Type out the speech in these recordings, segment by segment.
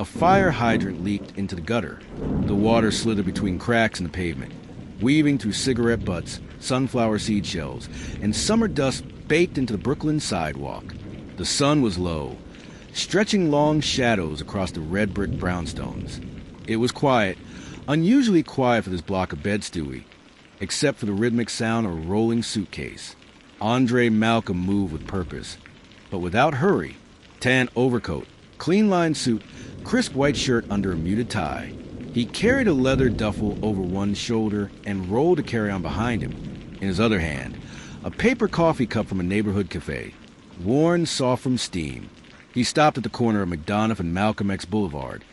A fire hydrant leaked into the gutter. The water slithered between cracks in the pavement, weaving through cigarette butts, sunflower seed shells, and summer dust baked into the Brooklyn sidewalk. The sun was low, stretching long shadows across the red brick brownstones. It was quiet, unusually quiet for this block of Bed-Stuy, except for the rhythmic sound of a rolling suitcase. Andre Malcolm moved with purpose, but without hurry. Tan overcoat, clean-lined suit, crisp white shirt under a muted tie. He carried a leather duffel over one shoulder and rolled a carry-on behind him. In his other hand, a paper coffee cup from a neighborhood cafe, worn soft from steam. He stopped at the corner of McDonough and Malcolm X Boulevard,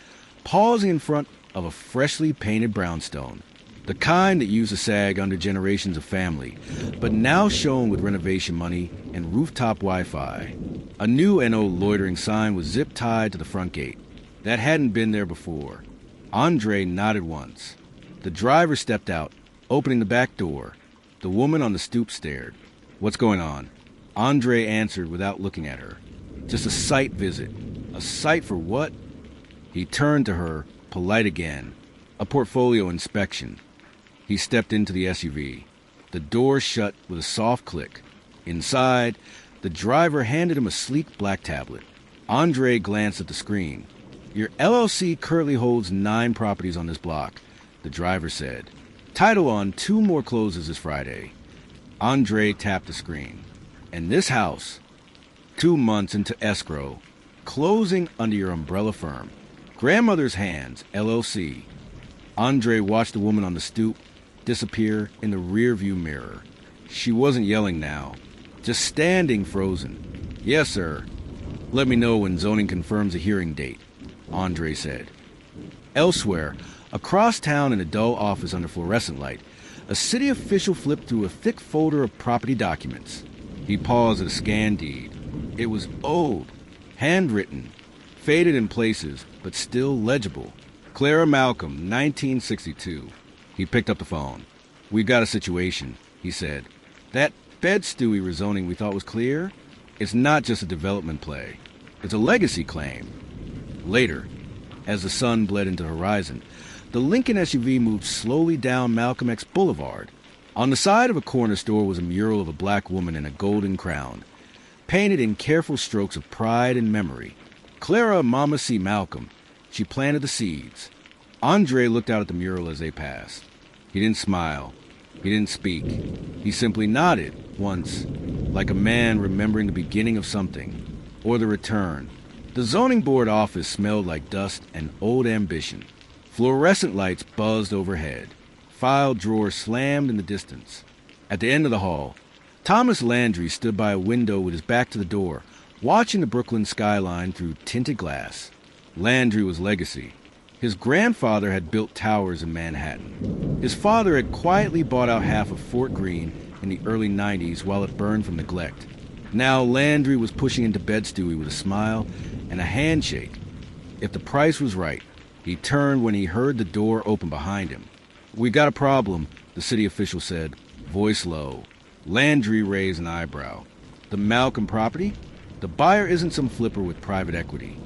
pausing in front of a freshly painted brownstone, the kind that used to sag under generations of family, but now shone with renovation money and rooftop Wi-Fi. A new NO loitering sign was zip-tied to the front gate. That hadn't been there before. Andre nodded once. The driver stepped out, opening the back door. The woman on the stoop stared. "What's going on?" Andre answered without looking at her. "Just a site visit." "A site for what?" He turned to her, polite again. "A portfolio inspection." He stepped into the SUV. The door shut with a soft click. Inside, the driver handed him a sleek black tablet. Andre glanced at the screen. "Your LLC currently holds 9 properties on this block," the driver said. "Title on 2 more closes this Friday." Andre tapped the screen. "And this house, 2 months into escrow, closing under your umbrella firm. Grandmother's Hands, LLC." Andre watched the woman on the stoop disappear in the rearview mirror. She wasn't yelling now, just standing frozen. "Yes, sir. Let me know when zoning confirms a hearing date," Andre said. Elsewhere, across town in a dull office under fluorescent light, a city official flipped through a thick folder of property documents. He paused at a scan deed. It was old, handwritten, faded in places, but still legible. Clara Malcolm, 1962. He picked up the phone. "We've got a situation," he said. "That Bed-Stuy rezoning we thought was clear? It's not just a development play. It's a legacy claim." Later, as the sun bled into the horizon, the Lincoln SUV moved slowly down Malcolm X Boulevard. On the side of a corner store was a mural of a black woman in a golden crown, painted in careful strokes of pride and memory. Clara Mama C. Malcolm. She planted the seeds. Andre looked out at the mural as they passed. He didn't smile. He didn't speak. He simply nodded once, like a man remembering the beginning of something, or the return. The zoning board office smelled like dust and old ambition. Fluorescent lights buzzed overhead. File drawers slammed in the distance. At the end of the hall, Thomas Landry stood by a window with his back to the door, watching the Brooklyn skyline through tinted glass. Landry was legacy. His grandfather had built towers in Manhattan. His father had quietly bought out half of Fort Greene in the early 90s while it burned from neglect. Now Landry was pushing into Bed-Stuy with a smile and a handshake. If the price was right, he turned when he heard the door open behind him. "We got a problem," the city official said, voice low. Landry raised an eyebrow. "The Malcolm property? The buyer isn't some flipper with private equity.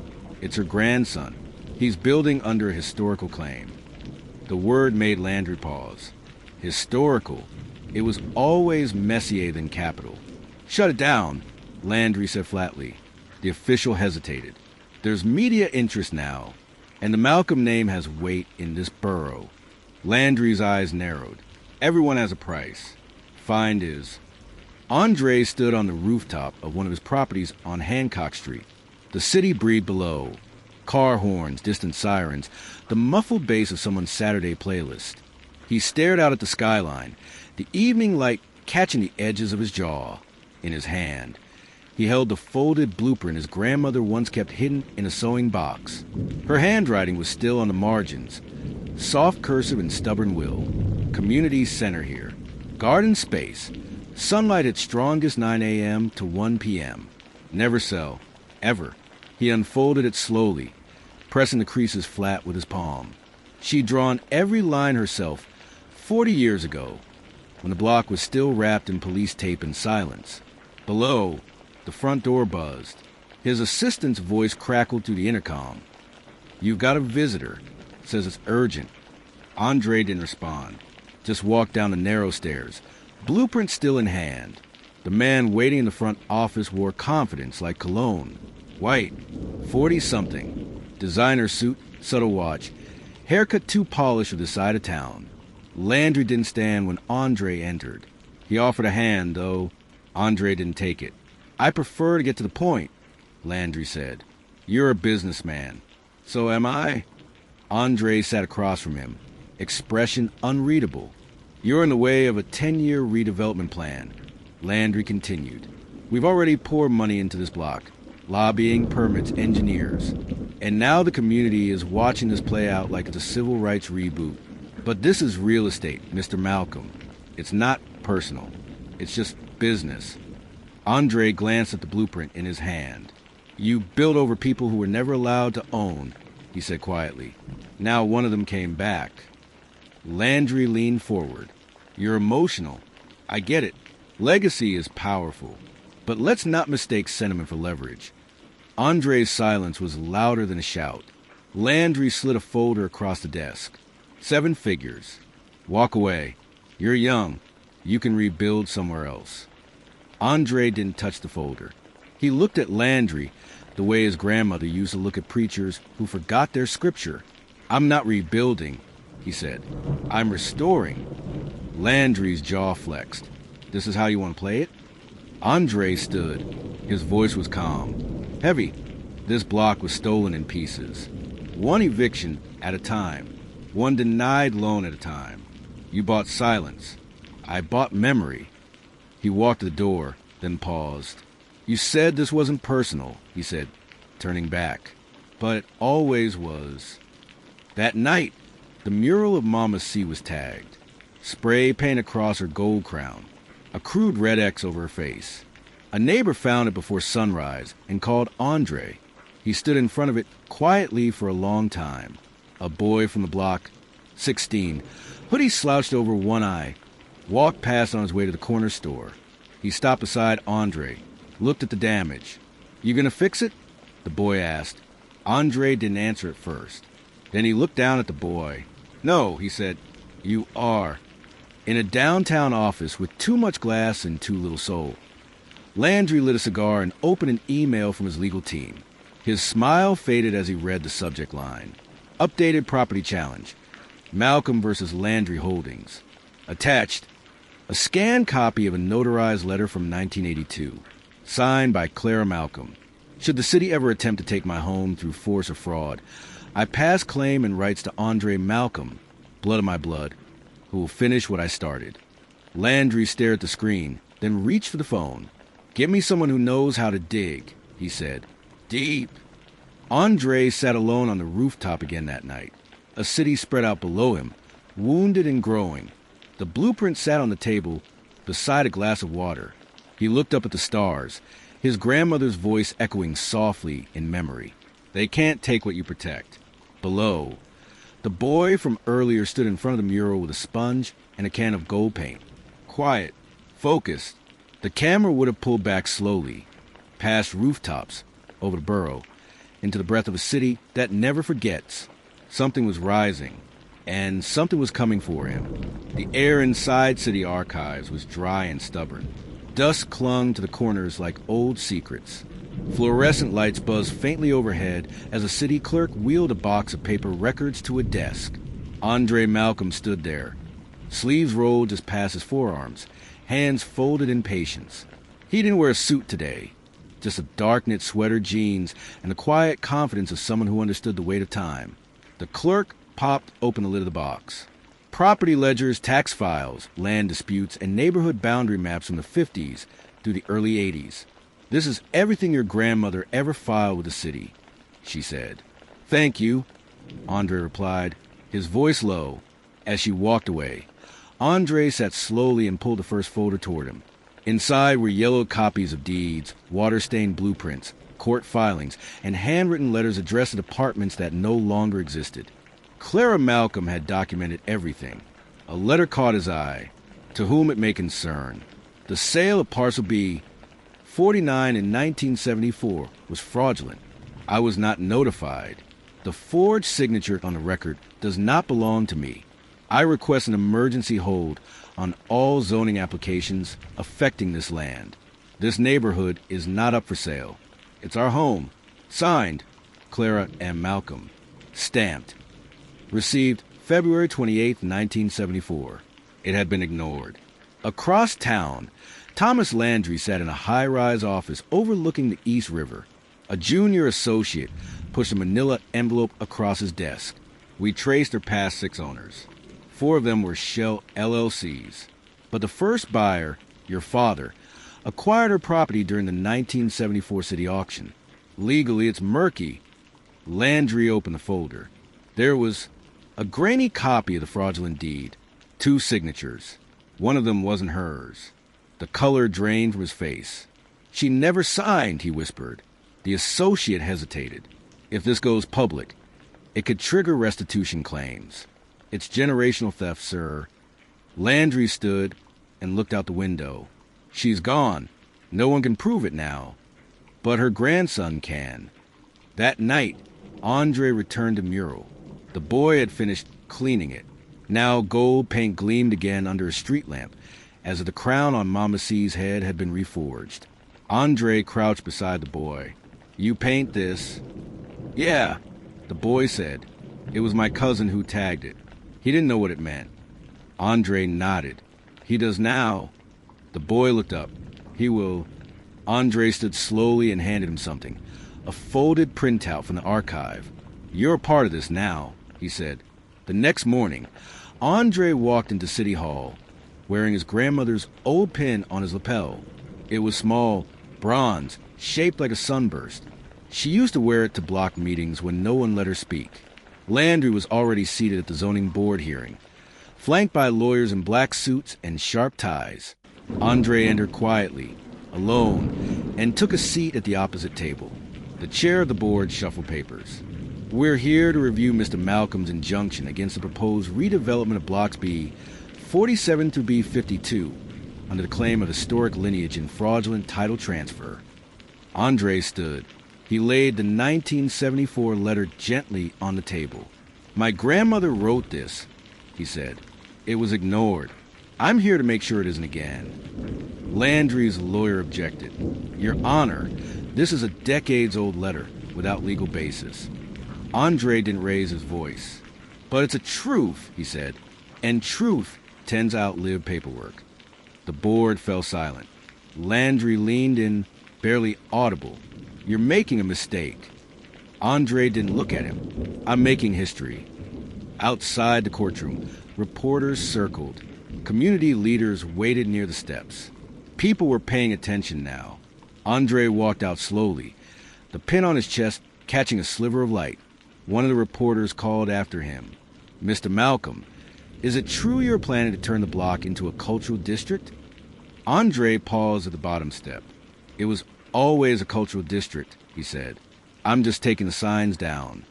It's her grandson. He's building under a historical claim." The word made Landry pause. Historical. It was always messier than capital. "Shut it down," Landry said flatly. The official hesitated. "There's media interest now, and the Malcolm name has weight in this borough." Landry's eyes narrowed. "Everyone has a price. Find is." Andre stood on the rooftop of one of his properties on Hancock Street. The city breathed below. Car horns, distant sirens, the muffled bass of someone's Saturday playlist. He stared out at the skyline, the evening light catching the edges of his jaw. In his hand, he held the folded blueprint his grandmother once kept hidden in a sewing box. Her handwriting was still on the margins, soft cursive and stubborn will. Community center here. Garden space. Sunlight at strongest 9 a.m. to 1 p.m. Never sell. Ever. He unfolded it slowly, pressing the creases flat with his palm. She'd drawn every line herself 40 years ago, when the block was still wrapped in police tape and silence. Below, the front door buzzed. His assistant's voice crackled through the intercom. "You've got a visitor. Says it's urgent." Andre didn't respond. Just walked down the narrow stairs, blueprint still in hand. The man waiting in the front office wore confidence like cologne. White, 40-something, designer suit, subtle watch, haircut too polished for the side of town. Landry didn't stand when Andre entered. He offered a hand, though Andre didn't take it. "I prefer to get to the point," Landry said. "You're a businessman." "So am I." Andre sat across from him, expression unreadable. "You're in the way of a 10-year redevelopment plan," Landry continued. "We've already poured money into this block. Lobbying, permits, engineers. And now the community is watching this play out like it's a civil rights reboot. But this is real estate, Mr. Malcolm. It's not personal. It's just business." Andre glanced at the blueprint in his hand. "You built over people who were never allowed to own," he said quietly. "Now one of them came back." Landry leaned forward. "You're emotional. I get it. Legacy is powerful. But let's not mistake sentiment for leverage." Andre's silence was louder than a shout. Landry slid a folder across the desk. 7 figures. "Walk away. You're young. You can rebuild somewhere else." Andre didn't touch the folder. He looked at Landry the way his grandmother used to look at preachers who forgot their scripture. "I'm not rebuilding," he said. "I'm restoring." Landry's jaw flexed. "This is how you want to play it?" Andre stood. His voice was calm. "Heavy. This block was stolen in pieces. One eviction at a time. One denied loan at a time. You bought silence. I bought memory." He walked to the door, then paused. "You said this wasn't personal," he said, turning back. "But it always was." That night, the mural of Mama C was tagged. Spray paint across her gold crown. A crude red X over her face. A neighbor found it before sunrise and called Andre. He stood in front of it quietly for a long time. A boy from the block, 16, hoodie slouched over one eye, walked past on his way to the corner store. He stopped beside Andre, looked at the damage. "You gonna fix it?" the boy asked. Andre didn't answer at first. Then he looked down at the boy. "No," he said. "You are." In a downtown office with too much glass and too little soul. Landry lit a cigar and opened an email from his legal team. His smile faded as he read the subject line. Updated property challenge. Malcolm versus Landry Holdings. Attached, a scanned copy of a notarized letter from 1982, signed by Clara Malcolm. "Should the city ever attempt to take my home through force or fraud, I pass claim and rights to Andre Malcolm, blood of my blood, who will finish what I started." Landry stared at the screen, then reached for the phone. "Get me someone who knows how to dig," he said. "Deep." Andre sat alone on the rooftop again that night. A city spread out below him, wounded and growing. The blueprint sat on the table beside a glass of water. He looked up at the stars, his grandmother's voice echoing softly in memory. "They can't take what you protect." Below, the boy from earlier stood in front of the mural with a sponge and a can of gold paint. Quiet, focused. The camera would have pulled back slowly, past rooftops, over the borough, into the breath of a city that never forgets. Something was rising, and something was coming for him. The air inside city archives was dry and stubborn. Dust clung to the corners like old secrets. Fluorescent lights buzzed faintly overhead as a city clerk wheeled a box of paper records to a desk. Andre Malcolm stood there, sleeves rolled just past his forearms, hands folded in patience. He didn't wear a suit today, just a dark knit sweater, jeans, and the quiet confidence of someone who understood the weight of time. The clerk popped open the lid of the box. Property ledgers, tax files, land disputes, and neighborhood boundary maps from the 50s through the early 80s. "This is everything your grandmother ever filed with the city," she said. "Thank you," Andre replied, his voice low. As she walked away, Andre sat slowly and pulled the first folder toward him. Inside were yellowed copies of deeds, water-stained blueprints, court filings, and handwritten letters addressed to departments that no longer existed. Clara Malcolm had documented everything. A letter caught his eye. "To whom it may concern. The sale of Parcel B, 49 in 1974, was fraudulent. I was not notified." The forged signature on the record does not belong to me. I request an emergency hold on all zoning applications affecting this land. This neighborhood is not up for sale. It's our home. Signed, Clara and Malcolm. Stamped. Received February 28, 1974. It had been ignored. Across town, Thomas Landry sat in a high-rise office overlooking the East River. A junior associate pushed a manila envelope across his desk. We traced her past 6 owners. 4 of them were shell LLCs. But the first buyer, your father, acquired her property during the 1974 city auction. Legally, it's murky. Landry opened the folder. There was a grainy copy of the fraudulent deed. 2 signatures. One of them wasn't hers. The color drained from his face. She never signed, he whispered. The associate hesitated. If this goes public, it could trigger restitution claims. It's generational theft, sir. Landry stood and looked out the window. She's gone. No one can prove it now. But her grandson can. That night, Andre returned the mural. The boy had finished cleaning it. Now gold paint gleamed again under a street lamp, as if the crown on Mama C's head had been reforged. Andre crouched beside the boy. You paint this? Yeah, the boy said. It was my cousin who tagged it. He didn't know what it meant. Andre nodded. He does now. The boy looked up. He will. Andre stood slowly and handed him something. A folded printout from the archive. You're a part of this now, he said. The next morning, Andre walked into City Hall, wearing his grandmother's old pin on his lapel. It was small, bronze, shaped like a sunburst. She used to wear it to block meetings when no one let her speak. Landry was already seated at the zoning board hearing, flanked by lawyers in black suits and sharp ties. Andre entered quietly, alone, and took a seat at the opposite table. The chair of the board shuffled papers. We're here to review Mr. Malcolm's injunction against the proposed redevelopment of Blocks B 47 through B 52 under the claim of historic lineage and fraudulent title transfer. Andre stood. He laid the 1974 letter gently on the table. My grandmother wrote this, he said. It was ignored. I'm here to make sure it isn't again. Landry's lawyer objected. Your Honor, this is a decades-old letter without legal basis. Andre didn't raise his voice. But it's a truth, he said, and truth tends to outlive paperwork. The board fell silent. Landry leaned in, barely audible. You're making a mistake. Andre didn't look at him. I'm making history. Outside the courtroom, reporters circled. Community leaders waited near the steps. People were paying attention now. Andre walked out slowly, the pin on his chest catching a sliver of light. One of the reporters called after him. Mr. Malcolm, is it true you're planning to turn the block into a cultural district? Andre paused at the bottom step. It was always a cultural district, he said. I'm just taking the signs down.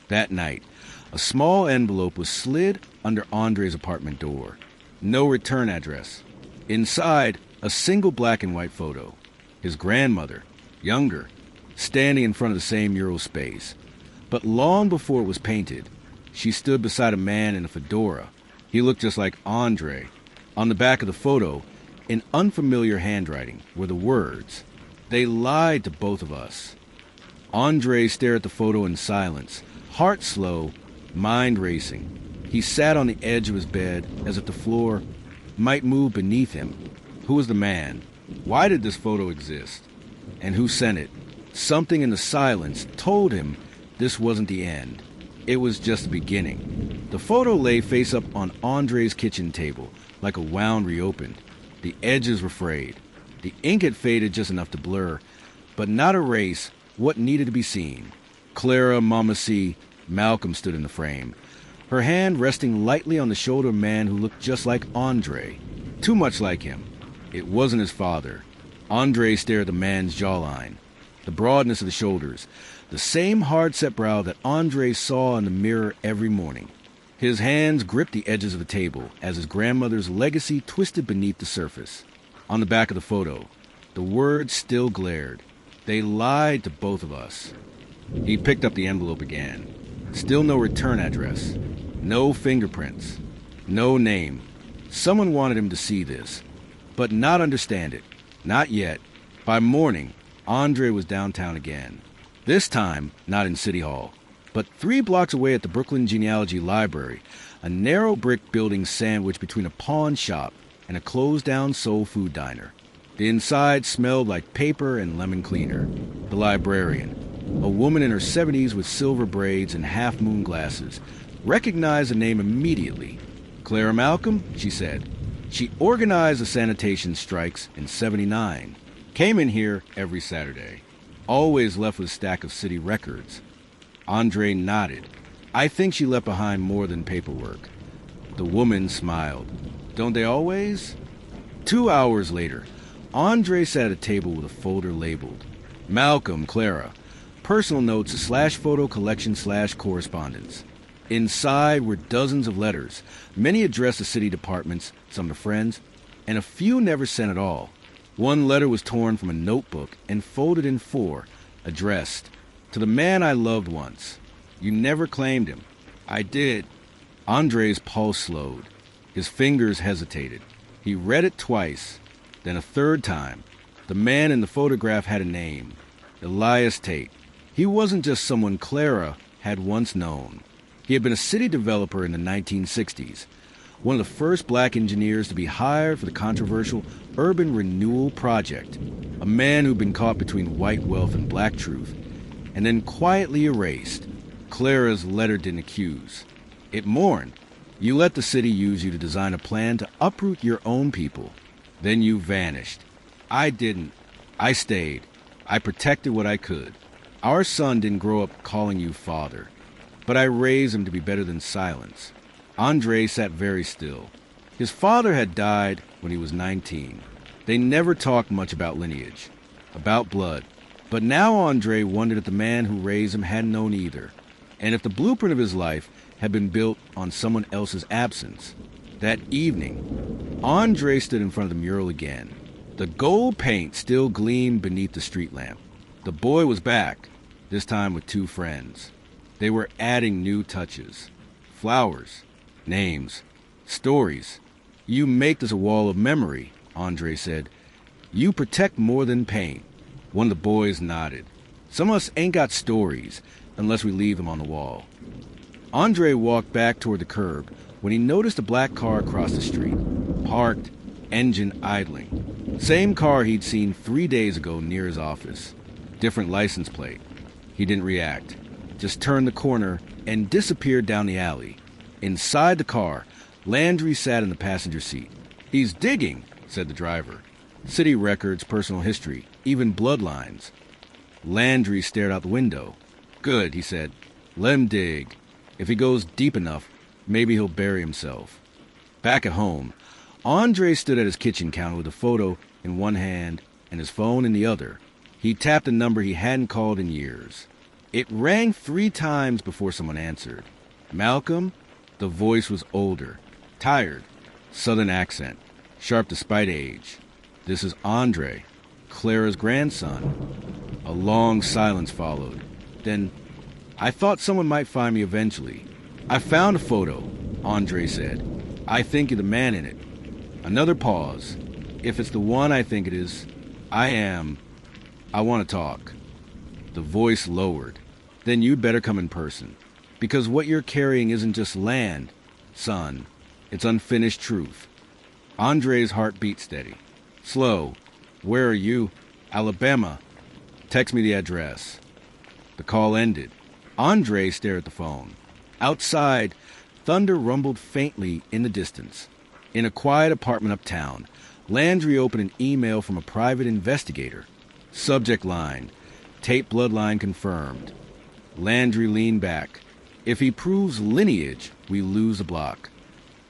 That night, a small envelope was slid under Andre's apartment door. No return address. Inside, a single black and white photo. His grandmother, younger, standing in front of the same mural space. But long before it was painted, she stood beside a man in a fedora. He looked just like Andre. On the back of the photo, in unfamiliar handwriting, were the words, "They lied to both of us." Andre stared at the photo in silence, heart slow, mind racing. He sat on the edge of his bed as if the floor might move beneath him. Who was the man? Why did this photo exist? And who sent it? Something in the silence told him this wasn't the end. It was just the beginning. The photo lay face up on Andre's kitchen table, like a wound reopened. The edges were frayed. The ink had faded just enough to blur, but not erase what needed to be seen. Clara, Mama C, Malcolm stood in the frame, her hand resting lightly on the shoulder of a man who looked just like Andre. Too much like him. It wasn't his father. Andre stared at the man's jawline, the broadness of the shoulders, the same hard-set brow that Andre saw in the mirror every morning. His hands gripped the edges of the table as his grandmother's legacy twisted beneath the surface. On the back of the photo, the words still glared. They lied to both of us. He picked up the envelope again. Still no return address. No fingerprints. No name. Someone wanted him to see this, but not understand it. Not yet. By morning, Andre was downtown again. This time, not in City Hall, but 3 blocks away at the Brooklyn Genealogy Library, a narrow brick building sandwiched between a pawn shop and a closed-down soul food diner. The inside smelled like paper and lemon cleaner. The librarian, a woman in her 70s with silver braids and half-moon glasses, recognized the name immediately. Clara Malcolm, she said. She organized the sanitation strikes in '79. Came in here every Saturday. Always left with a stack of city records. Andre nodded. I think she left behind more than paperwork. The woman smiled. Don't they always? 2 hours later, Andre sat at a table with a folder labeled Malcolm, Clara, personal notes / photo collection / correspondence. Inside were dozens of letters, many addressed to city departments, some to friends, and a few never sent at all. One letter was torn from a notebook and folded in 4, addressed, to the man I loved once. You never claimed him. I did. Andre's pulse slowed. His fingers hesitated. He read it twice, then a third time. The man in the photograph had a name. Elias Tate. He wasn't just someone Clara had once known. He had been a city developer in the 1960s, one of the first black engineers to be hired for the controversial Urban Renewal Project, a man who'd been caught between white wealth and black truth, and then quietly erased. Clara's letter didn't accuse. It mourned. You let the city use you to design a plan to uproot your own people. Then you vanished. I didn't. I stayed. I protected what I could. Our son didn't grow up calling you father, but I raised him to be better than silence. Andre sat very still. His father had died when he was 19. They never talked much about lineage, about blood. But now Andre wondered if the man who raised him hadn't known either, and if the blueprint of his life had been built on someone else's absence. That evening, Andre stood in front of the mural again. The gold paint still gleamed beneath the street lamp. The boy was back, this time with 2 friends. They were adding new touches. Flowers, names, stories. You make this a wall of memory, Andre said. You protect more than paint. One of the boys nodded. Some of us ain't got stories unless we leave them on the wall. Andre walked back toward the curb when he noticed a black car across the street, parked, engine idling. Same car he'd seen 3 days ago near his office. Different license plate. He didn't react, just turned the corner and disappeared down the alley. Inside the car, Landry sat in the passenger seat. He's digging, said the driver. City records, personal history, even bloodlines. Landry stared out the window. Good, he said. Let him dig. If he goes deep enough, maybe he'll bury himself. Back at home, Andre stood at his kitchen counter with a photo in one hand and his phone in the other. He tapped a number he hadn't called in years. It rang 3 times before someone answered. Malcolm? The voice was older, tired, southern accent, sharp despite age. This is Andre, Clara's grandson. A long silence followed. Then, I thought someone might find me eventually. I found a photo, Andre said. I think you're the man in it. Another pause. If it's the one I think it is, I want to talk. The voice lowered. Then you'd better come in person. Because what you're carrying isn't just land, son. It's unfinished truth. Andre's heart beat steady. Slow. Where are you? Alabama. Text me the address. The call ended. Andre stared at the phone. Outside, thunder rumbled faintly in the distance. In a quiet apartment uptown, Landry opened an email from a private investigator. Subject line, Tate bloodline confirmed. Landry leaned back. If he proves lineage, we lose the block.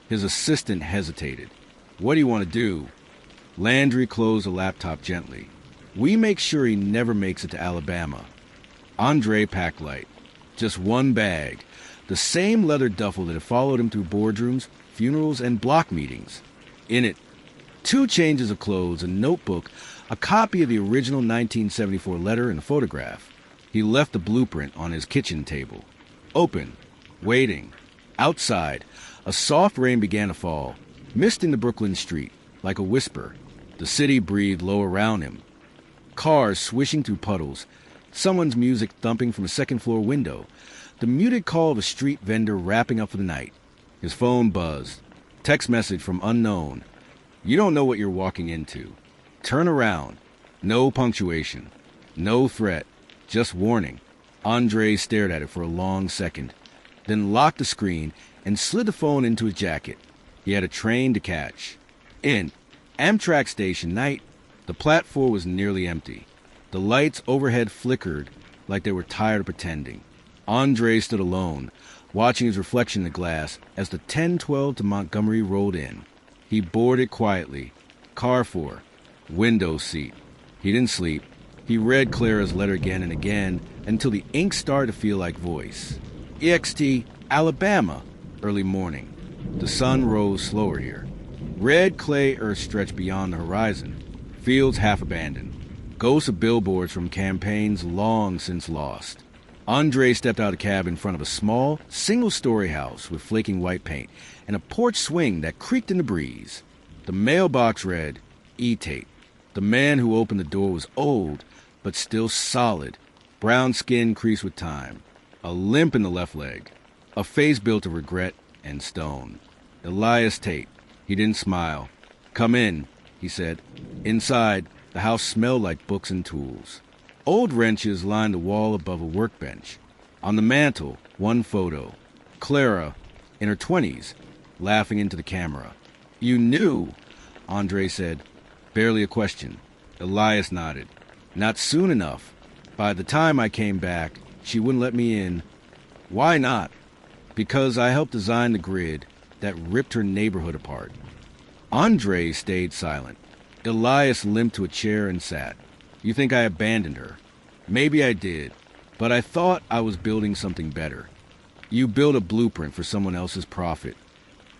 His assistant hesitated. What do you want to do? Landry closed the laptop gently. We make sure he never makes it to Alabama. Andre packed light. Just one bag. The same leather duffel that had followed him through boardrooms, funerals, and block meetings. In it, 2 changes of clothes, a notebook, a copy of the original 1974 letter, and a photograph. He left the blueprint on his kitchen table. Open. Waiting. Outside, a soft rain began to fall, misting the Brooklyn street like a whisper. The city breathed low around him. Cars swishing through puddles, someone's music thumping from a second-floor window, the muted call of a street vendor wrapping up for the night. His phone buzzed. Text message from unknown. You don't know what you're walking into. Turn around. No punctuation. No threat. Just warning. Andre stared at it for a long second, then locked the screen and slid the phone into his jacket. He had a train to catch. In Amtrak station night, the platform was nearly empty. The lights overhead flickered like they were tired of pretending. Andre stood alone, watching his reflection in the glass as the 1012 to Montgomery rolled in. He boarded quietly. Car 4. Window seat. He didn't sleep. He read Clara's letter again and again until the ink started to feel like voice. EXT, Alabama. Early morning. The sun rose slower here. Red clay earth stretched beyond the horizon. Fields half abandoned. Ghosts of billboards from campaigns long since lost. Andre stepped out of a cab in front of a small, single-story house with flaking white paint and a porch swing that creaked in the breeze. The mailbox read, E-Tate. The man who opened the door was old, but still solid, brown skin creased with time, a limp in the left leg, a face built of regret and stone. Elias Tate. He didn't smile. Come in, he said. Inside, the house smelled like books and tools. Old wrenches lined the wall above a workbench. On the mantel, one photo. Clara, in her 20s, laughing into the camera. You knew, Andre said. Barely a question. Elias nodded. Not soon enough. By the time I came back, she wouldn't let me in. Why not? Because I helped design the grid that ripped her neighborhood apart. Andre stayed silent. Elias limped to a chair and sat. You think I abandoned her? Maybe I did, but I thought I was building something better. You built a blueprint for someone else's profit.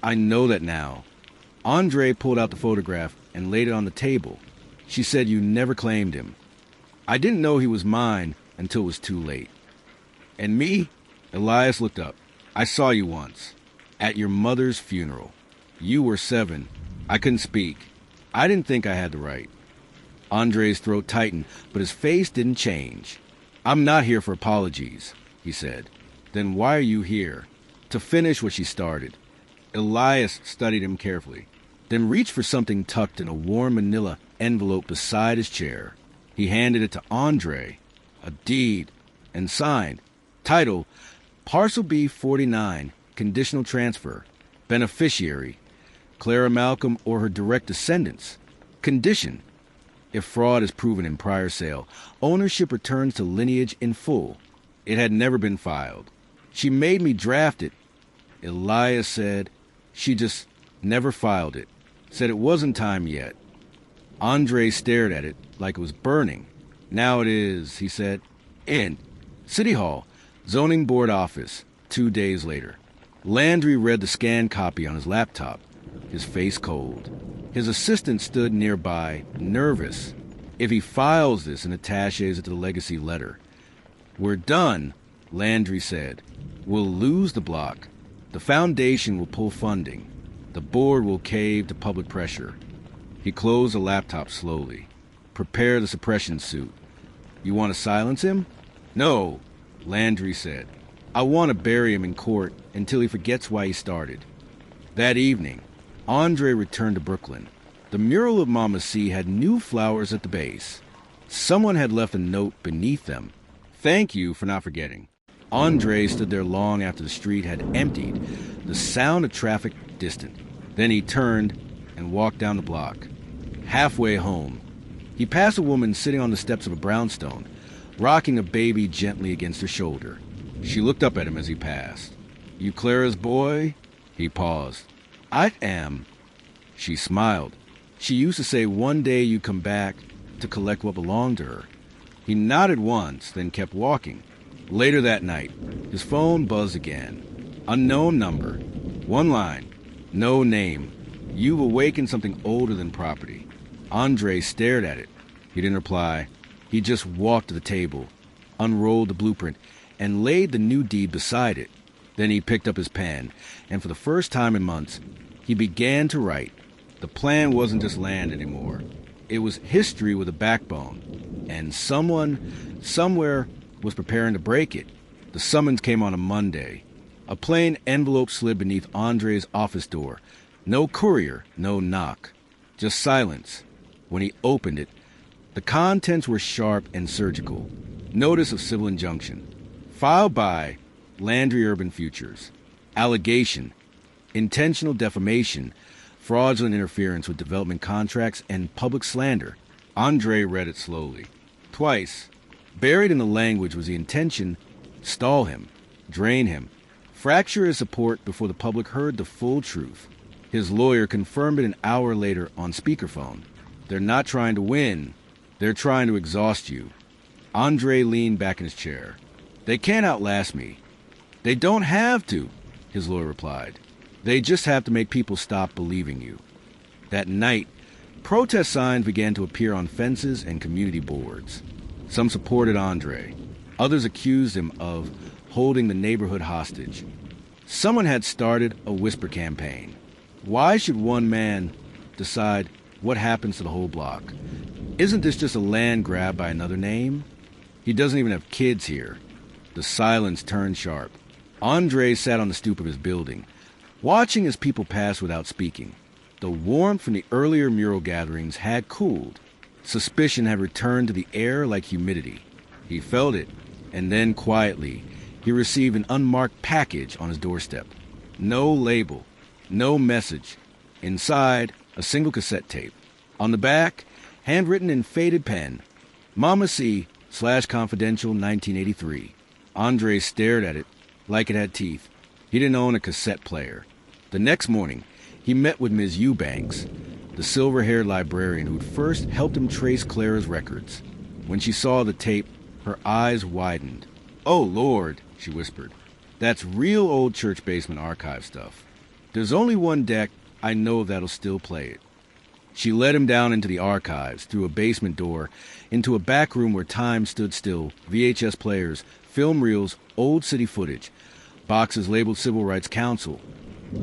I know that now. Andre pulled out the photograph and laid it on the table. She said you never claimed him. I didn't know he was mine until it was too late. And me? Elias looked up. I saw you once. At your mother's funeral. You were 7. I couldn't speak. I didn't think I had the right. Andre's throat tightened, but his face didn't change. I'm not here for apologies, he said. Then why are you here? To finish what she started. Elias studied him carefully, then reached for something tucked in a warm manila envelope beside his chair. He handed it to Andre. A deed, and signed. Title, Parcel B 49, Conditional Transfer. Beneficiary, Clara Malcolm or her direct descendants. Condition, if fraud is proven in prior sale, ownership returns to lineage in full. It had never been filed. She made me draft it. Elias said she just never filed it. Said it wasn't time yet. Andre stared at it like it was burning. Now it is, he said. In City Hall, Zoning Board office, 2 days later. Landry read the scanned copy on his laptop, his face cold. His assistant stood nearby, nervous. If he files this and attaches it to the legacy letter. We're done, Landry said. We'll lose the block. The foundation will pull funding. The board will cave to public pressure. He closed the laptop slowly. Prepare the suppression suit. You want to silence him? No, Landry said. I want to bury him in court until he forgets why he started. That evening, Andre returned to Brooklyn. The mural of Mama C had new flowers at the base. Someone had left a note beneath them. Thank you for not forgetting. Andre stood there long after the street had emptied, the sound of traffic distant. Then he turned and walked down the block. Halfway home, he passed a woman sitting on the steps of a brownstone, rocking a baby gently against her shoulder. She looked up at him as he passed. You Clara's boy? He paused. I am. She smiled. She used to say one day you'd come back to collect what belonged to her. He nodded once, then kept walking. Later that night, his phone buzzed again. Unknown number. One line. No name. You've awakened something older than property. Andre stared at it. He didn't reply. He just walked to the table. unrolled the blueprint, and laid the new deed beside it. Then he picked up his pen, and for the first time in months, he began to write. The plan wasn't just land anymore. It was history with a backbone, and someone, somewhere, was preparing to break it. The summons came on a Monday. A plain envelope slid beneath Andre's office door. No courier, no knock. Just silence. When he opened it, the contents were sharp and surgical. Notice of civil injunction. Filed by Landry Urban Futures. Allegation. Intentional defamation. Fraudulent interference with development contracts and public slander. Andre read it slowly. Twice. Buried in the language was the intention: stall him, drain him, fracture his support before the public heard the full truth. His lawyer confirmed it an hour later on speakerphone. They're not trying to win. They're trying to exhaust you. Andre leaned back in his chair. They can't outlast me. They don't have to, his lawyer replied. They just have to make people stop believing you. That night, protest signs began to appear on fences and community boards. Some supported Andre. Others accused him of holding the neighborhood hostage. Someone had started a whisper campaign. Why should one man decide what happens to the whole block? Isn't this just a land grab by another name? He doesn't even have kids here. The silence turned sharp. Andre sat on the stoop of his building, watching as people passed without speaking. The warmth from the earlier mural gatherings had cooled. Suspicion had returned to the air like humidity. He felt it, and then quietly, he received an unmarked package on his doorstep. No label, no message. Inside, a single cassette tape. On the back, handwritten in faded pen, Mama C /confidential 1983. Andre stared at it like it had teeth. He didn't own a cassette player. The next morning, he met with Ms. Eubanks, the silver-haired librarian who'd first helped him trace Clara's records. When she saw the tape, her eyes widened. "Oh, Lord," she whispered. "That's real old church basement archive stuff. There's only one deck I know of that'll still play it." She led him down into the archives, through a basement door, into a back room where time stood still, VHS players, film reels, old city footage, boxes labeled Civil Rights Council.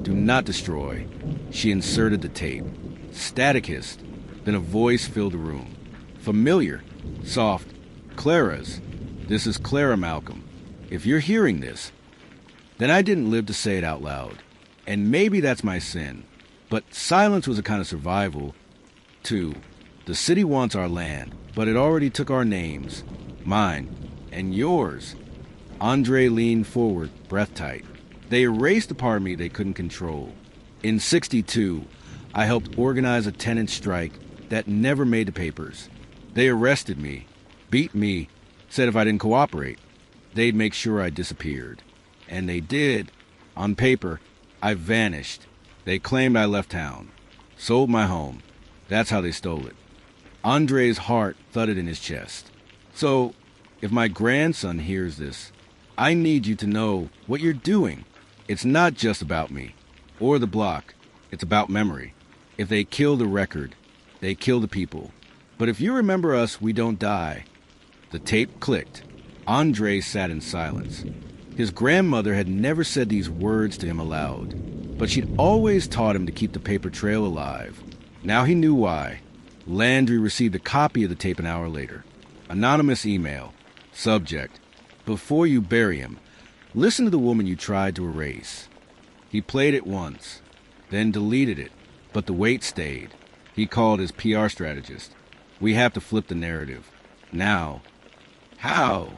"Do not destroy." She inserted the tape. Static hissed. Then a voice filled the room. Familiar. Soft. "Clara's. This is Clara Malcolm. If you're hearing this, then I didn't live to say it out loud. And maybe that's my sin. But silence was a kind of survival, too. The city wants our land, but it already took our names. Mine. And yours." Andre leaned forward, breath tight. They erased the part of me they couldn't control. In '62, I helped organize a tenant strike that never made the papers. They arrested me, beat me, said if I didn't cooperate, they'd make sure I disappeared. And they did. On paper, I vanished. They claimed I left town, sold my home. That's how they stole it. Andre's heart thudded in his chest. "So, if my grandson hears this, I need you to know what you're doing. It's not just about me, or the block. It's about memory. If they kill the record, they kill the people. But if you remember us, we don't die." The tape clicked. Andre sat in silence. His grandmother had never said these words to him aloud, but she'd always taught him to keep the paper trail alive. Now he knew why. Landry received a copy of the tape an hour later. Anonymous email. Subject: "Before you bury him, listen to the woman you tried to erase." He played it once, then deleted it, but the weight stayed. He called his PR strategist. "We have to flip the narrative. Now." "How?"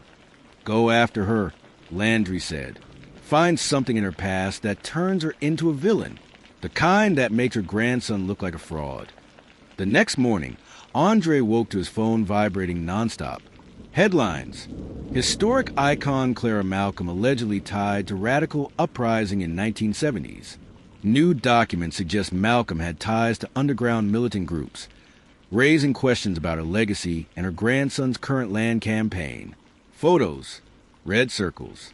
"Go after her," Landry said. "Find something in her past that turns her into a villain. The kind that makes her grandson look like a fraud." The next morning, Andre woke to his phone vibrating nonstop. Headlines: Historic icon Clara Malcolm allegedly tied to radical uprising in 1970s. New documents suggest Malcolm had ties to underground militant groups, raising questions about her legacy and her grandson's current land campaign. Photos: red circles.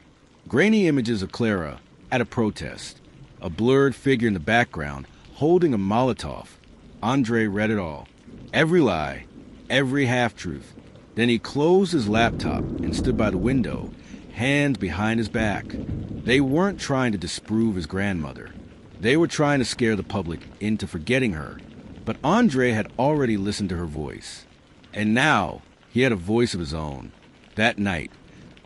Grainy images of Clara at a protest. A blurred figure in the background holding a Molotov. Andre read it all. Every lie, every half-truth. Then he closed his laptop and stood by the window, hands behind his back. They weren't trying to disprove his grandmother. They were trying to scare the public into forgetting her. But Andre had already listened to her voice. And now, he had a voice of his own. That night,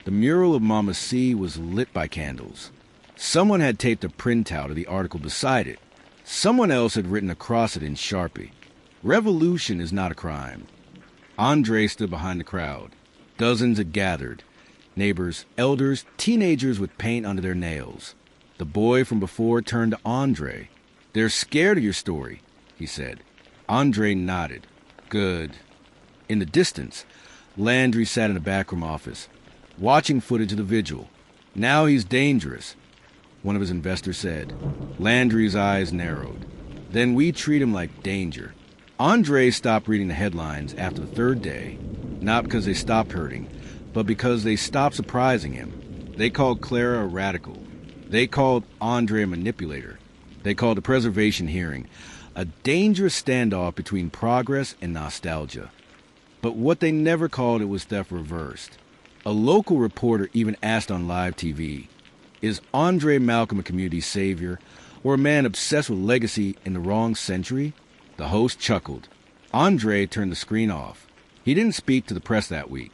the mural of Mama C was lit by candles. Someone had taped a printout of the article beside it. Someone else had written across it in Sharpie, "Revolution is not a crime." Andre stood behind the crowd. Dozens had gathered. Neighbors, elders, teenagers with paint under their nails. The boy from before turned to Andre. "They're scared of your story," he said. Andre nodded. "Good." In the distance, Landry sat in a backroom office, watching footage of the vigil. "Now he's dangerous," one of his investors said. Landry's eyes narrowed. "Then we treat him like danger." Andre stopped reading the headlines after the third day, not because they stopped hurting, but because they stopped surprising him. They called Clara a radical. They called Andre a manipulator. They called the preservation hearing a dangerous standoff between progress and nostalgia. But what they never called it was theft reversed. A local reporter even asked on live TV, "Is Andre Malcolm a community savior or a man obsessed with legacy in the wrong century?" The host chuckled. Andre turned the screen off. He didn't speak to the press that week.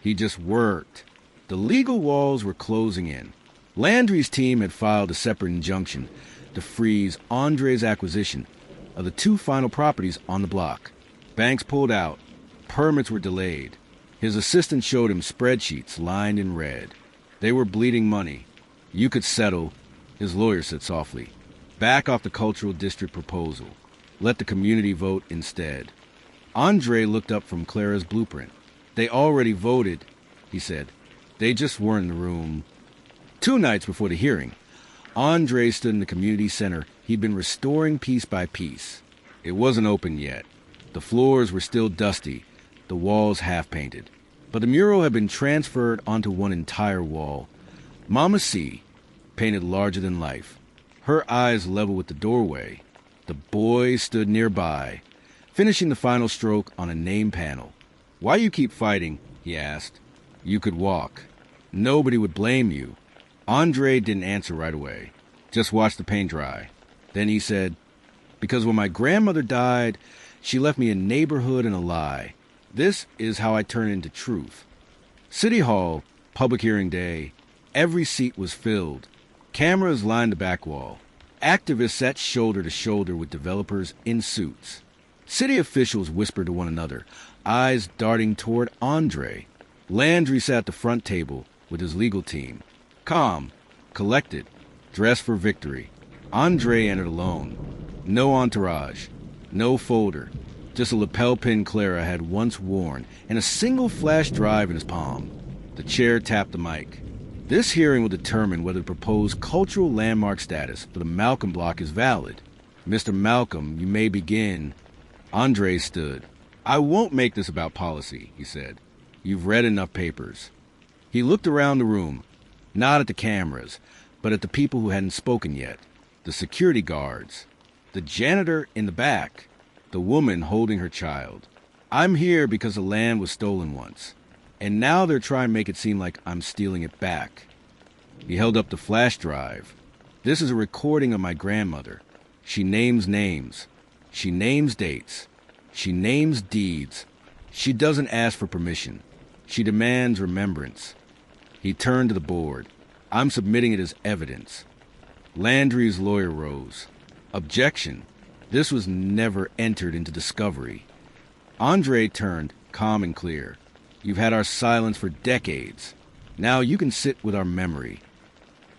He just worked. The legal walls were closing in. Landry's team had filed a separate injunction to freeze Andre's acquisition of the 2 final properties on the block. Banks pulled out. Permits were delayed. His assistant showed him spreadsheets lined in red. They were bleeding money. "You could settle," his lawyer said softly. "Back off the cultural district proposal. Let the community vote instead." Andre looked up from Clara's blueprint. "They already voted," he said. "They just weren't in the room." 2 nights before the hearing, Andre stood in the community center he'd been restoring piece by piece. It wasn't open yet. The floors were still dusty, the walls half-painted. But the mural had been transferred onto one entire wall. Mama C, painted larger than life, her eyes level with the doorway. The boy stood nearby, finishing the final stroke on a name panel. "Why you keep fighting?" he asked. "You could walk. Nobody would blame you." Andre didn't answer right away, just watched the paint dry. Then he said, "Because when my grandmother died, she left me a neighborhood and a lie. This is how I turn it into truth." City Hall, public hearing day, every seat was filled. Cameras lined the back wall. Activists sat shoulder to shoulder with developers in suits. City officials whispered to one another, eyes darting toward Andre. Landry sat at the front table with his legal team. Calm, collected, dressed for victory. Andre entered alone. No entourage, no folder, just a lapel pin Clara had once worn and a single flash drive in his palm. The chair tapped the mic. "This hearing will determine whether the proposed cultural landmark status for the Malcolm block is valid. Mr. Malcolm, you may begin." Andre stood. "I won't make this about policy," he said. "You've read enough papers." He looked around the room, not at the cameras, but at the people who hadn't spoken yet. The security guards, the janitor in the back, the woman holding her child. "I'm here because the land was stolen once, and now they're trying to make it seem like I'm stealing it back." He held up the flash drive. "This is a recording of my grandmother. She names names. She names dates. She names deeds. She doesn't ask for permission. She demands remembrance." He turned to the board. "I'm submitting it as evidence." Landry's lawyer rose. "Objection. This was never entered into discovery." Andre turned, calm and clear. "You've had our silence for decades. Now you can sit with our memory."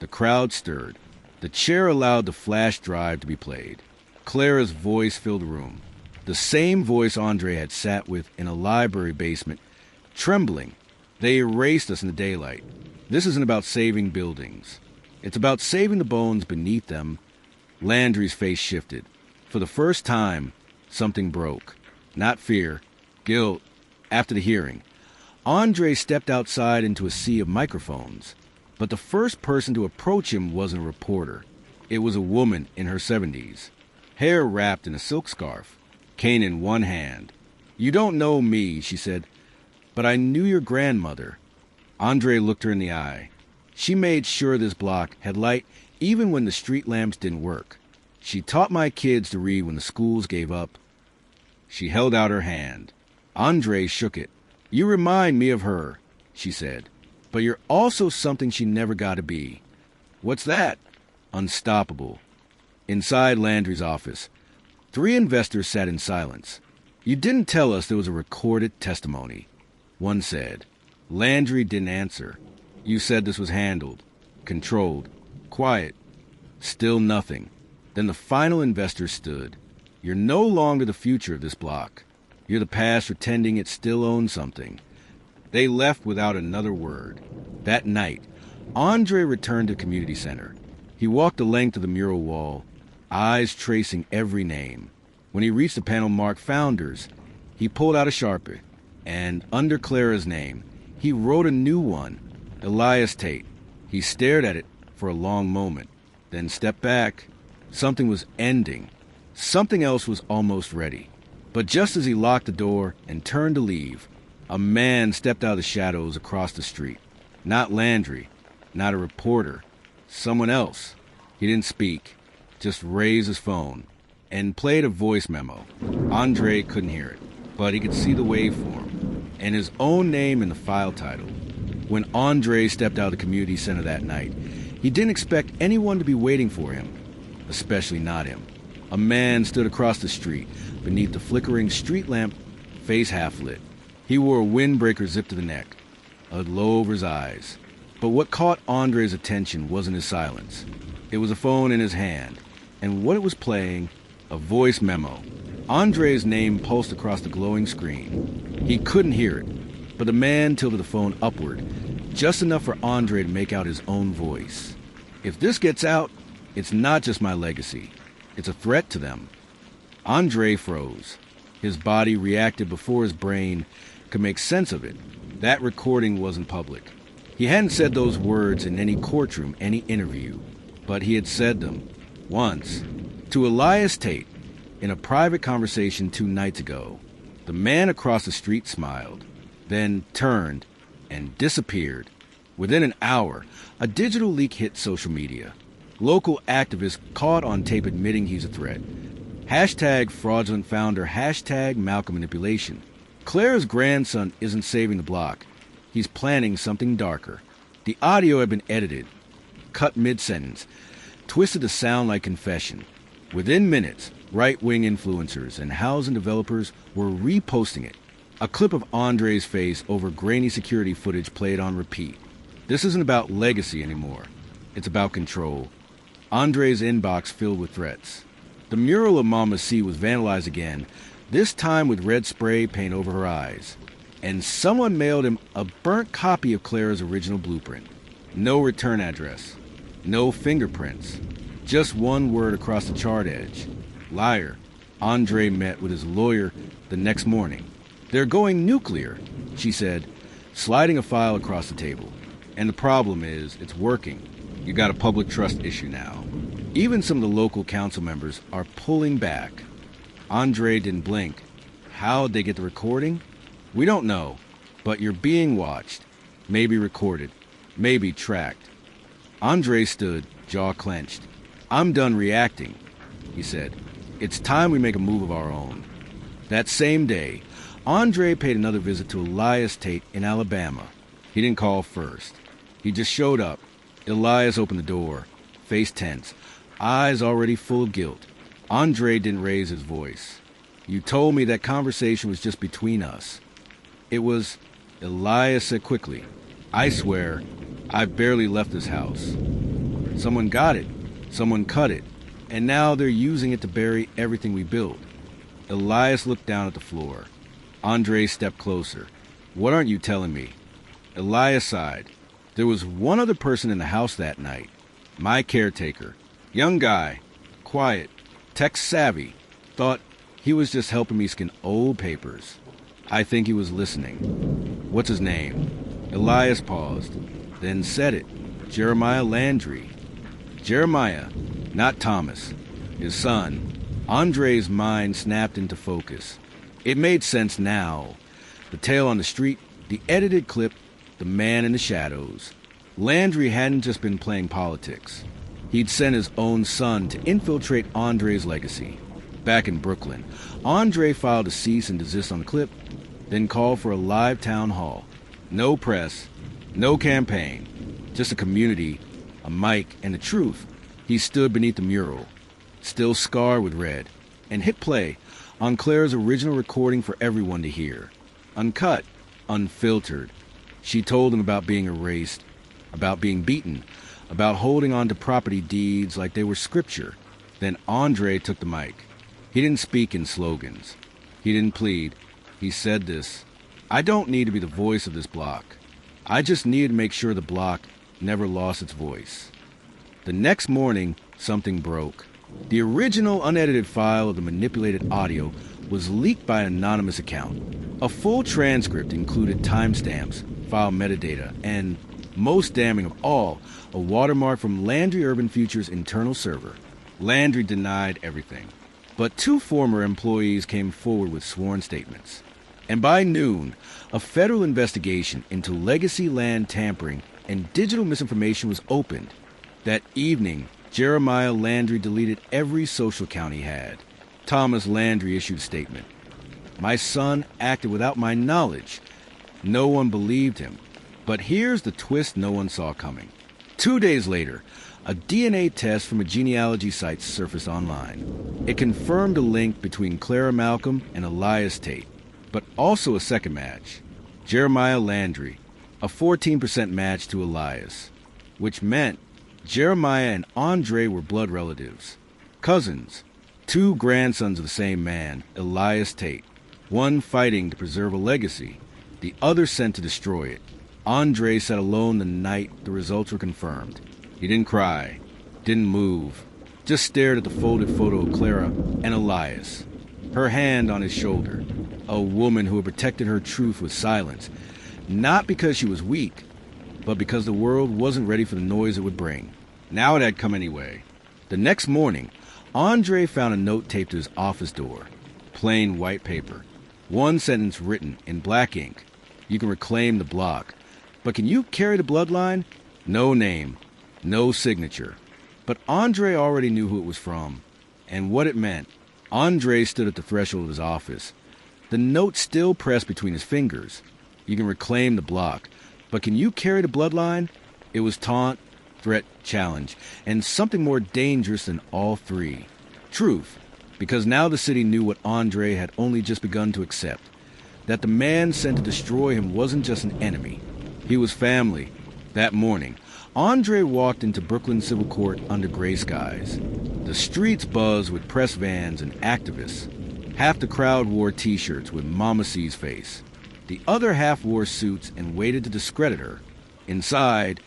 The crowd stirred. The chair allowed the flash drive to be played. Clara's voice filled the room. The same voice Andre had sat with in a library basement, trembling. "They erased us in the daylight. This isn't about saving buildings. It's about saving the bones beneath them." Landry's face shifted. For the first time, something broke. Not fear, guilt. After the hearing, Andre stepped outside into a sea of microphones. But the first person to approach him wasn't a reporter. It was a woman in her 70s, hair wrapped in a silk scarf, cane in one hand. "You don't know me," she said, But I knew your grandmother. Andre looked her in the eye. She made sure this block had light even when the street lamps didn't work. She taught my kids to read when the schools gave up. She held out her hand. Andre shook it. You remind me of her, she said. But you're also something she never got to be. What's that? Unstoppable. Inside Landry's office, 3 investors sat in silence. You didn't tell us there was a recorded testimony, one said. Landry didn't answer. You said this was handled, controlled, quiet. Still nothing. Then the final investor stood. You're no longer the future of this block. You're the past pretending it still owns something. They left without another word. That night, Andre returned to the community center. He walked the length of the mural wall, eyes tracing every name. When he reached the panel marked Founders, he pulled out a Sharpie, and under Clara's name, he wrote a new one, Elias Tate. He stared at it for a long moment, then stepped back. Something was ending. Something else was almost ready. But just as he locked the door and turned to leave, a man stepped out of the shadows across the street. Not Landry, not a reporter, someone else. He didn't speak, just raised his phone and played a voice memo. Andre couldn't hear it, but he could see the waveform and his own name in the file title. When Andre stepped out of the community center that night, he didn't expect anyone to be waiting for him, especially not him. A man stood across the street beneath the flickering street lamp, face half lit. He wore a windbreaker zipped to the neck, a low over his eyes. But what caught Andre's attention wasn't his silence. It was a phone in his hand, and what it was playing, a voice memo. Andre's name pulsed across the glowing screen. He couldn't hear it, but the man tilted the phone upward, just enough for Andre to make out his own voice. If this gets out, it's not just my legacy. It's a threat to them. Andre froze. His body reacted before his brain could make sense of it. That recording wasn't public. He hadn't said those words in any courtroom, any interview, but he had said them once to Elias Tate in a private conversation 2 nights ago. The man across the street smiled, then turned and disappeared. Within an hour, a digital leak hit social media. Local activists caught on tape admitting he's a threat. Hashtag fraudulent founder, hashtag Malcolm manipulation. Clara's grandson isn't saving the block. He's planning something darker. The audio had been edited, cut mid-sentence, twisted to sound like confession. Within minutes, right-wing influencers and housing developers were reposting it. A clip of Andre's face over grainy security footage played on repeat. This isn't about legacy anymore. It's about control. Andre's inbox filled with threats. The mural of Mama C was vandalized again, this time with red spray paint over her eyes. And someone mailed him a burnt copy of Clara's original blueprint. No return address. No fingerprints. Just one word across the chart edge. Liar. Andre met with his lawyer the next morning. They're going nuclear, she said, sliding a file across the table. And the problem is, it's working. You got a public trust issue now. Even some of the local council members are pulling back. Andre didn't blink. How'd they get the recording? We don't know, but you're being watched, maybe recorded, maybe tracked. Andre stood, jaw clenched. I'm done reacting, he said. It's time we make a move of our own. That same day, Andre paid another visit to Elias Tate in Alabama. He didn't call first. He just showed up. Elias opened the door, face tense, eyes already full of guilt. Andre didn't raise his voice. You told me that conversation was just between us. It was, Elias said quickly. I swear, I've barely left this house. Someone got it. Someone cut it. And now they're using it to bury everything we built. Elias looked down at the floor. Andre stepped closer. What aren't you telling me? Elias sighed. There was one other person in the house that night. My caretaker. Young guy. Quiet. Tech savvy. Thought he was just helping me skin old papers. I think he was listening. What's his name? Elias paused, then said it. Jeremiah Landry. Jeremiah, not Thomas. His son. Andre's mind snapped into focus. It made sense now. The tale on the street The edited clip, The Man in the Shadows. Landry hadn't just been playing politics. He'd sent his own son to infiltrate Andre's legacy. Back in Brooklyn, Andre filed a cease and desist on the clip, then called for a live town hall. No press, no campaign, just a community, a mic, and the truth. He stood beneath the mural, still scarred with red, and hit play on Claire's original recording for everyone to hear. Uncut, unfiltered. She told him about being erased, about being beaten, about holding on to property deeds like they were scripture. Then Andre took the mic. He didn't speak in slogans. He didn't plead. He said this: I don't need to be the voice of this block. I just need to make sure the block never lost its voice. The next morning, something broke. The original unedited file of the manipulated audio was leaked by an anonymous account. A full transcript included timestamps, file metadata, and, most damning of all, a watermark from Landry Urban Future's internal server. Landry denied everything, but 2 former employees came forward with sworn statements. And by noon, a federal investigation into legacy land tampering and digital misinformation was opened. That evening, Jeremiah Landry deleted every social account he had. Thomas Landry issued a statement. My son acted without my knowledge. No one believed him. But here's the twist no one saw coming. 2 days later, a DNA test from a genealogy site surfaced online. It confirmed a link between Clara Malcolm and Elias Tate, but also a second match. Jeremiah Landry, a 14% match to Elias, which meant Jeremiah and Andre were blood relatives, cousins, 2 grandsons of the same man, Elias Tate, one fighting to preserve a legacy, the other sent to destroy it. Andre sat alone the night the results were confirmed. He didn't cry, didn't move, just stared at the folded photo of Clara and Elias, her hand on his shoulder, a woman who had protected her truth with silence, not because she was weak, but because the world wasn't ready for the noise it would bring. Now it had come anyway. The next morning, Andre found a note taped to his office door. Plain white paper. One sentence written in black ink. You can reclaim the block. But can you carry the bloodline? No name. No signature. But Andre already knew who it was from and what it meant. Andre stood at the threshold of his office. The note still pressed between his fingers. You can reclaim the block. But can you carry the bloodline? It was taunt, threat, challenge, and something more dangerous than all 3. Truth, because now the city knew what Andre had only just begun to accept. That the man sent to destroy him wasn't just an enemy. He was family. That morning, Andre walked into Brooklyn Civil Court under gray skies. The streets buzzed with press vans and activists. Half the crowd wore T-shirts with Mama C's face. The other half wore suits and waited to discredit her. Inside,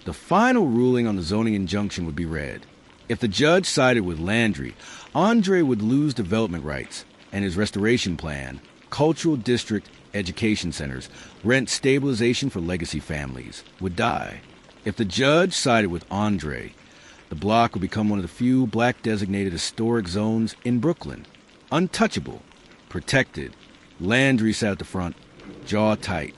the final ruling on the zoning injunction would be read. If the judge sided with Landry, Andre would lose development rights and his restoration plan, cultural district education centers, rent stabilization for legacy families, would die. If the judge sided with Andre, the block would become one of the few black designated historic zones in Brooklyn. Untouchable, protected. Landry sat at the front, jaw tight.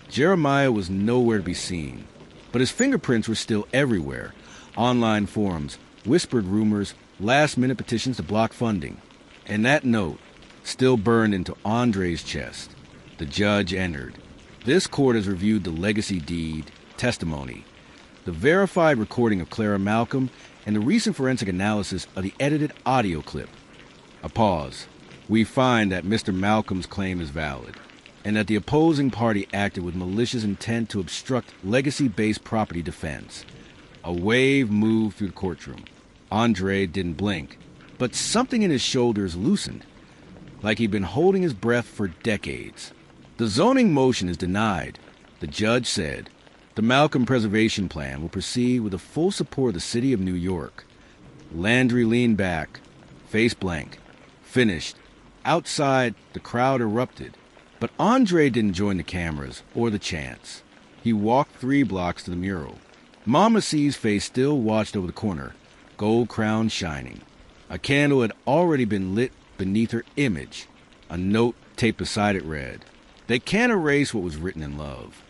Jeremiah was nowhere to be seen, but his fingerprints were still everywhere. Online forums, whispered rumors, last-minute petitions to block funding. And that note still burned into Andre's chest. The judge entered. This court has reviewed the legacy deed, testimony, the verified recording of Clara Malcolm, and the recent forensic analysis of the edited audio clip. A pause. We find that Mr. Malcolm's claim is valid, and that the opposing party acted with malicious intent to obstruct legacy-based property defense. A wave moved through the courtroom. Andre didn't blink, but something in his shoulders loosened, like he'd been holding his breath for decades. The zoning motion is denied, the judge said. The Malcolm Preservation Plan will proceed with the full support of the city of New York. Landry leaned back, face blank, finished. Outside, the crowd erupted. But Andre didn't join the cameras or the chants. He walked 3 blocks to the mural. Mama C's face still watched over the corner, gold crown shining. A candle had already been lit beneath her image. A note taped beside it read, They can't erase what was written in love.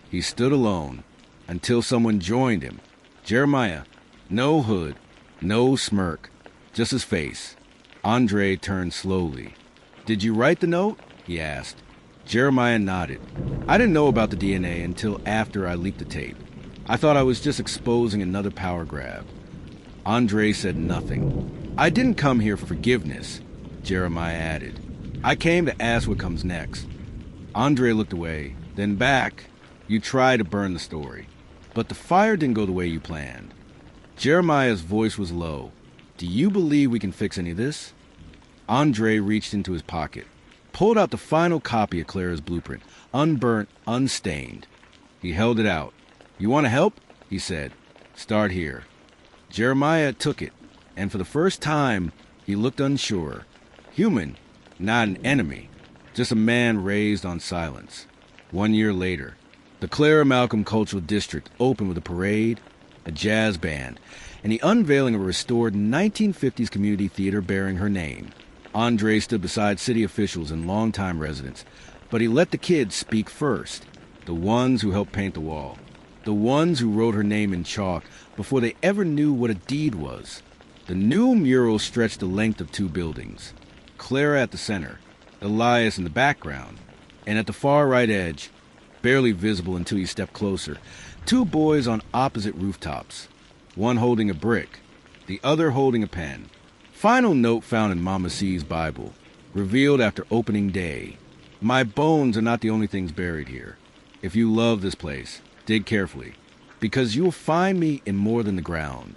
He stood alone until someone joined him. Jeremiah. No hood, no smirk, just his face. Andre turned slowly. "Did you write the note?" he asked. Jeremiah nodded. "I didn't know about the DNA until after I leaked the tape. I thought I was just exposing another power grab." Andre said nothing. "I didn't come here for forgiveness," Jeremiah added. "I came to ask what comes next." Andre looked away, then back. "You tried to burn the story, but the fire didn't go the way you planned." Jeremiah's voice was low. "Do you believe we can fix any of this?" Andre reached into his pocket, pulled out the final copy of Clara's blueprint, unburnt, unstained. He held it out. "You want to help?" he said. "Start here." Jeremiah took it, and for the first time, he looked unsure. Human, not an enemy, just a man raised on silence. 1 year later, the Clara Malcolm Cultural District opened with a parade, a jazz band, and the unveiling of a restored 1950s community theater bearing her name. Andre stood beside city officials and longtime residents, but he let the kids speak first, the ones who helped paint the wall, the ones who wrote her name in chalk before they ever knew what a deed was. The new mural stretched the length of 2 buildings, Clara at the center, Elias in the background, and at the far right edge, barely visible until you stepped closer, 2 boys on opposite rooftops, one holding a brick, the other holding a pen. Final note found in Mama C's Bible, revealed after opening day. "My bones are not the only things buried here. If you love this place, dig carefully, because you will find me in more than the ground."